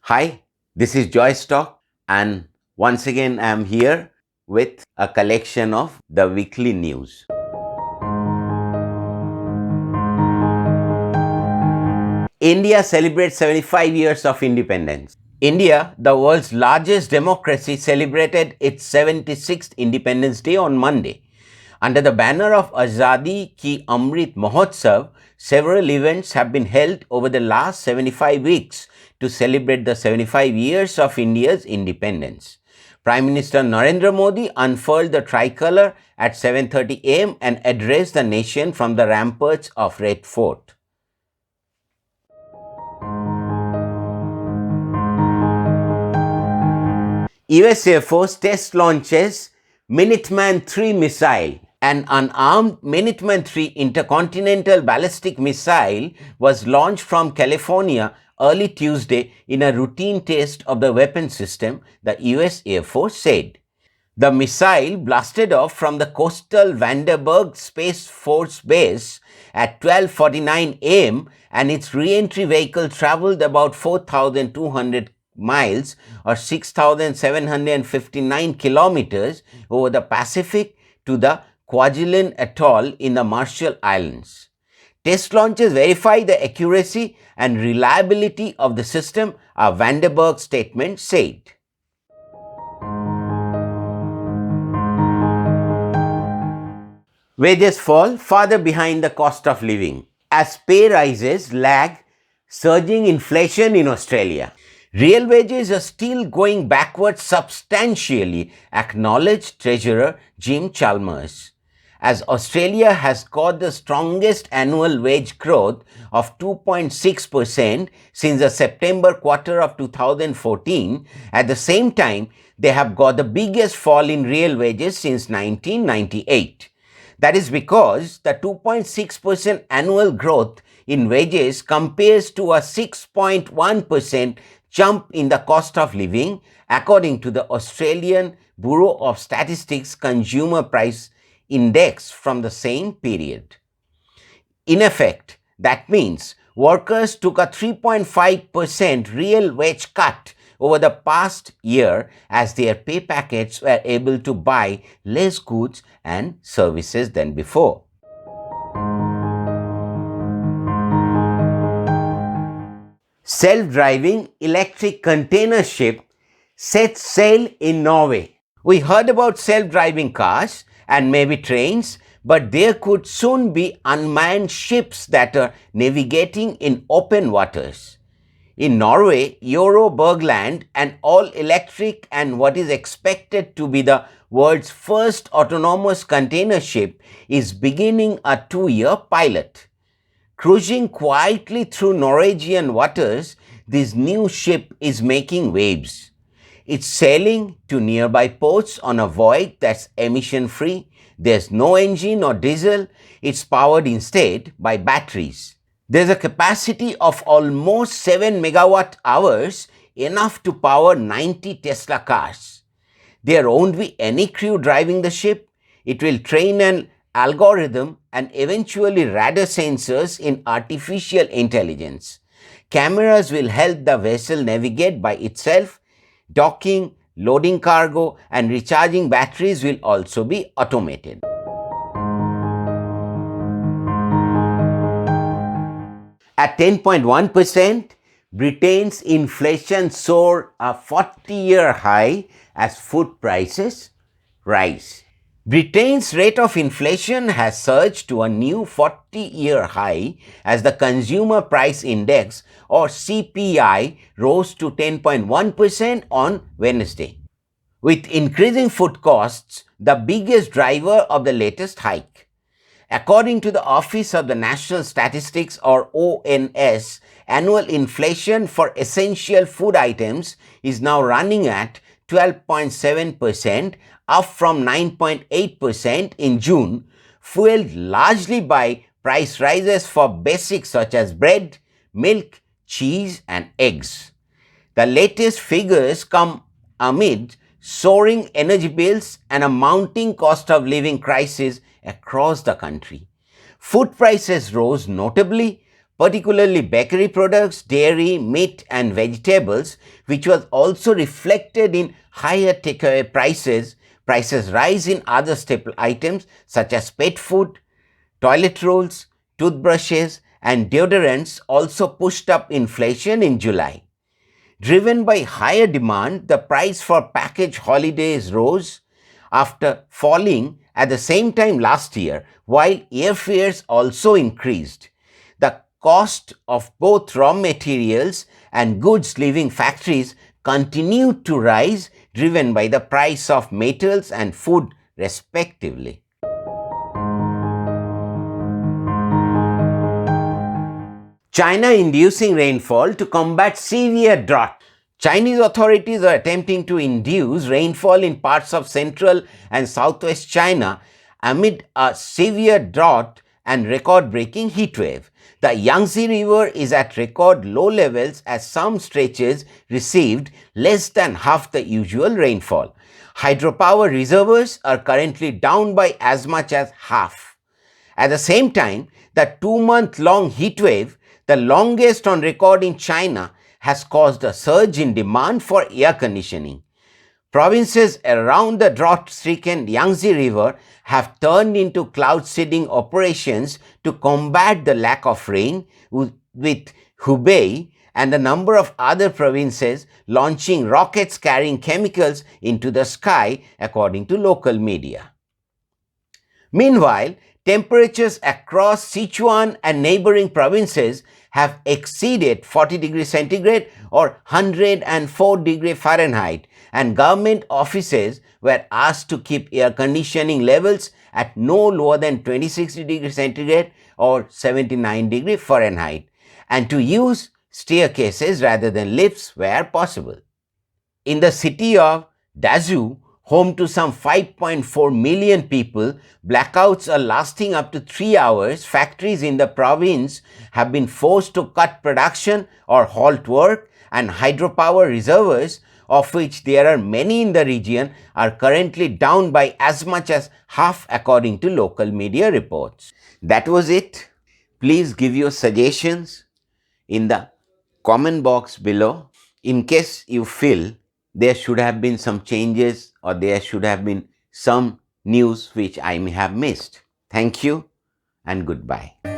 Hi, this is Joy Stock, and once again I am here with a collection of the weekly news. India celebrates 75 years of independence. India, the world's largest democracy, celebrated its 76th Independence Day on Monday. Under the banner of Azadi Ki Amrit Mahotsav, several events have been held over the last 75 weeks to celebrate the 75 years of India's independence. Prime Minister Narendra Modi unfurled the tricolour at 7:30 am and addressed the nation from the ramparts of Red Fort. US Air Force test launches Minuteman 3 missile. An unarmed Minuteman 3 intercontinental ballistic missile was launched from California early Tuesday in a routine test of the weapon system, the US Air Force said. The missile blasted off from the coastal Vandenberg Space Force Base at 12:49 am and its re-entry vehicle traveled about 4,200 miles or 6,759 kilometers over the Pacific to the Kwajalein Atoll in the Marshall Islands. Test launches verify the accuracy and reliability of the system, a Vandenberg statement said. Wages fall farther behind the cost of living as pay rises lag surging inflation in Australia. Real wages are still going backwards substantially, acknowledged Treasurer Jim Chalmers. As Australia has got the strongest annual wage growth of 2.6% since the September quarter of 2014, at the same time, they have got the biggest fall in real wages since 1998. That is because the 2.6% annual growth in wages compares to a 6.1% jump in the cost of living, according to the Australian Bureau of Statistics Consumer Price Index from the same period. In effect, that means workers took a 3.5% real wage cut over the past year as their pay packets were able to buy less goods and services than before. Self-driving electric container ship sets sail in Norway. We heard about self-driving cars and maybe trains, but there could soon be unmanned ships that are navigating in open waters. In Norway, Euro Bergland, an all-electric and what is expected to be the world's first autonomous container ship, is beginning a 2-year pilot. Cruising quietly through Norwegian waters, this new ship is making waves. It's sailing to nearby ports on a voyage that's emission-free. There's no engine or diesel. It's powered instead by batteries. There's a capacity of almost 7 megawatt hours, enough to power 90 Tesla cars. There won't be any crew driving the ship. It will train an algorithm and eventually radar sensors in artificial intelligence. Cameras will help the vessel navigate by itself. Docking, loading cargo, and recharging batteries will also be automated. At 10.1%, Britain's inflation soared a 40-year high as food prices rise. Britain's rate of inflation has surged to a new 40-year high as the Consumer Price Index or CPI rose to 10.1% on Wednesday, with increasing food costs the biggest driver of the latest hike. According to the Office of the National Statistics or ONS, annual inflation for essential food items is now running at 12.7%, up from 9.8% in June, fueled largely by price rises for basics such as bread, milk, cheese, and eggs. The latest figures come amid soaring energy bills and a mounting cost of living crisis across the country. Food prices rose notably, particularly bakery products, dairy, meat and vegetables, which was also reflected in higher takeaway prices. Prices rise in other staple items such as pet food, toilet rolls, toothbrushes and deodorants also pushed up inflation in July. Driven by higher demand, the price for packaged holidays rose after falling at the same time last year, while airfares also increased. The cost of both raw materials and goods leaving factories continued to rise, driven by the price of metals and food respectively. China inducing rainfall to combat severe drought. Chinese authorities are attempting to induce rainfall in parts of central and southwest China amid a severe drought and record-breaking heatwave. The Yangtze River is at record low levels as some stretches received less than half the usual rainfall. Hydropower reservoirs are currently down by as much as half. At the same time, the 2-month-long heatwave, the longest on record in China, has caused a surge in demand for air conditioning. Provinces around the drought-stricken Yangtze River have turned into cloud seeding operations to combat the lack of rain, with Hubei and a number of other provinces launching rockets carrying chemicals into the sky, according to local media. Meanwhile, temperatures across Sichuan and neighboring provinces have exceeded 40 degrees centigrade or 104 degrees Fahrenheit, and government offices were asked to keep air conditioning levels at no lower than 26 degrees centigrade or 79 degrees Fahrenheit, and to use staircases rather than lifts where possible. In the city of Dazhou, home to some 5.4 million people, blackouts are lasting up to 3 hours. Factories in the province have been forced to cut production or halt work, and hydropower reservoirs, of which there are many in the region, are currently down by as much as half, according to local media reports. That was it. Please give your suggestions in the comment box below. In case you feel there should have been some changes or there should have been some news which I may have missed. Thank you and goodbye.